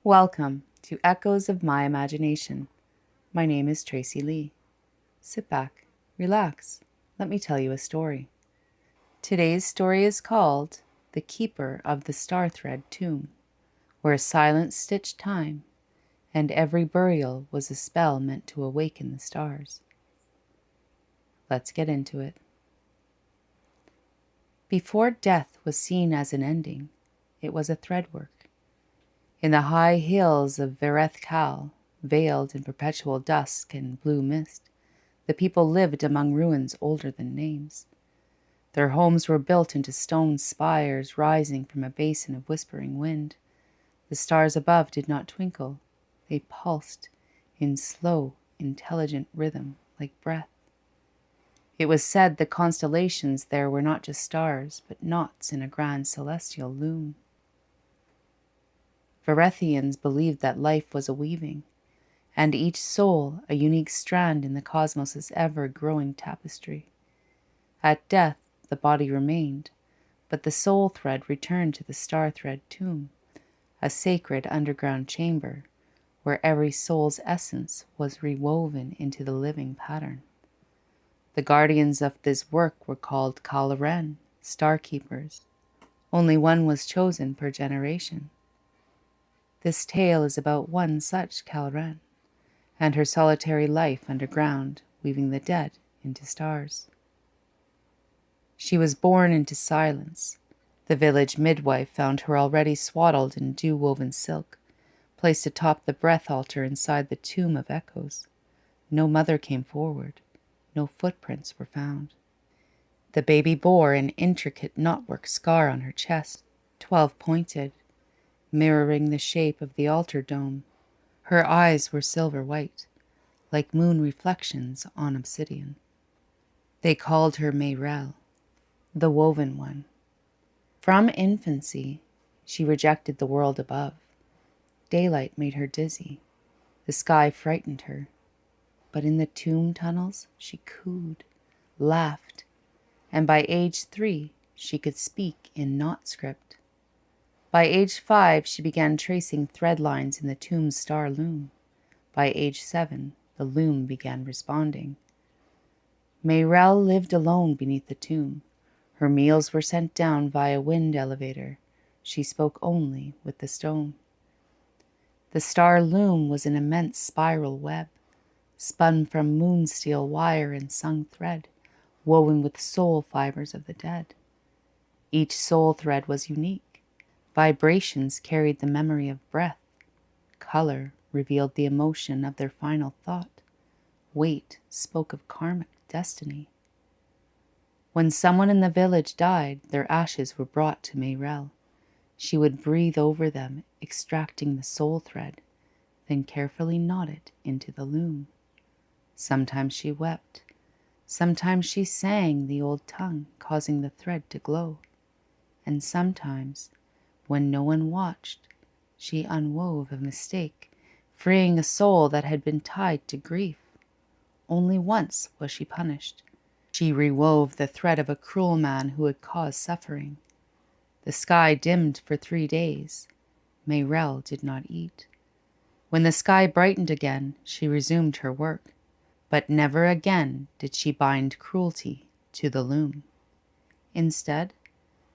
Welcome to Echoes of My Imagination. My name is Tracy Lee. Sit back, relax, let me tell you a story. Today's story is called The Keeper of the Star Thread Tomb, where silence stitched time, and every burial was a spell meant to awaken the stars. Let's get into it. Before death was seen as an ending, it was a threadwork. In the high hills of Vereth-Cal, veiled in perpetual dusk and blue mist, the people lived among ruins older than names. Their homes were built into stone spires rising from a basin of whispering wind. The stars above did not twinkle. They pulsed in slow, intelligent rhythm like breath. It was said the constellations there were not just stars, but knots in a grand celestial loom. Verethians believed that life was a weaving, and each soul a unique strand in the cosmos's ever-growing tapestry. At death, the body remained, but the soul thread returned to the star thread tomb, a sacred underground chamber where every soul's essence was rewoven into the living pattern. The guardians of this work were called Kalaren, star keepers. Only one was chosen per generation. This tale is about one such Kalaren, and her solitary life underground, weaving the dead into stars. She was born into silence. The village midwife found her already swaddled in dew-woven silk, placed atop the breath altar inside the tomb of echoes. No mother came forward. No footprints were found. The baby bore an intricate knotwork scar on her chest, 12-pointed, mirroring the shape of the altar dome. Her eyes were silver white, like moon reflections on obsidian. They called her Mayrel, the woven one. From infancy, she rejected the world above. Daylight made her dizzy. The sky frightened her. But in the tomb tunnels, she cooed, laughed, and by age 3, she could speak in knot script. By age 5, she began tracing thread lines in the tomb's star loom. By age 7, the loom began responding. Mayrel lived alone beneath the tomb. Her meals were sent down via wind elevator. She spoke only with the stone. The star loom was an immense spiral web, spun from moonsteel wire and sung thread, woven with soul fibers of the dead. Each soul thread was unique. Vibrations carried the memory of breath. Color revealed the emotion of their final thought. Weight spoke of karmic destiny. When someone in the village died, their ashes were brought to Mayrel. She would breathe over them, extracting the soul thread, then carefully knot it into the loom. Sometimes she wept. Sometimes she sang the old tongue, causing the thread to glow. And sometimes, when no one watched, she unwove a mistake, freeing a soul that had been tied to grief. Only once was she punished. She rewove the thread of a cruel man who had caused suffering. The sky dimmed for 3 days. Mayrel did not eat. When the sky brightened again, she resumed her work. But never again did she bind cruelty to the loom. Instead,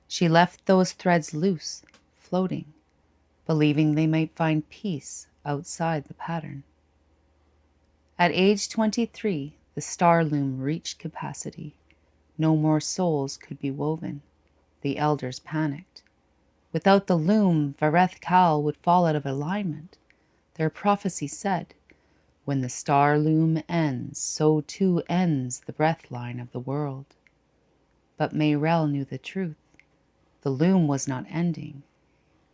she left those threads loose, floating, believing they might find peace outside the pattern. At age 23, the star loom reached capacity. No more souls could be woven. The elders panicked. Without the loom, Vereth-Cal would fall out of alignment. Their prophecy said, "When the star loom ends, so too ends the breath line of the world." But Mayrel knew the truth. The loom was not ending.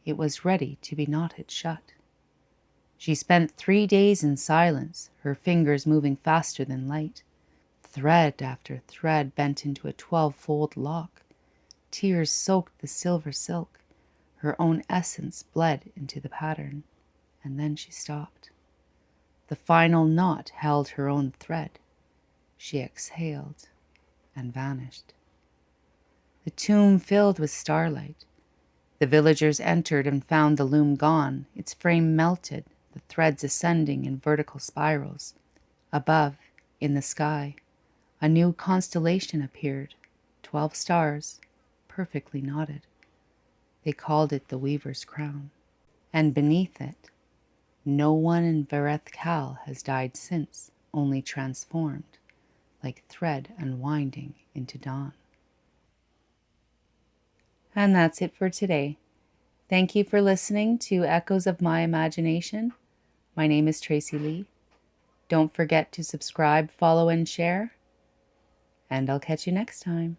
It was ready to be knotted shut. She spent 3 days in silence, her fingers moving faster than light. Thread after thread bent into a 12-fold lock. Tears soaked the silver silk. Her own essence bled into the pattern. And then she stopped. The final knot held her own thread. She exhaled and vanished. The tomb filled with starlight. The villagers entered and found the loom gone, its frame melted, the threads ascending in vertical spirals. Above, in the sky, a new constellation appeared, 12 stars, perfectly knotted. They called it the Weaver's Crown. And beneath it, no one in Vareth Kal has died since, only transformed, like thread unwinding into dawn. And that's it for today. Thank you for listening to Echoes of My Imagination. My name is Tracy Lee. Don't forget to subscribe, follow, and share. And I'll catch you next time.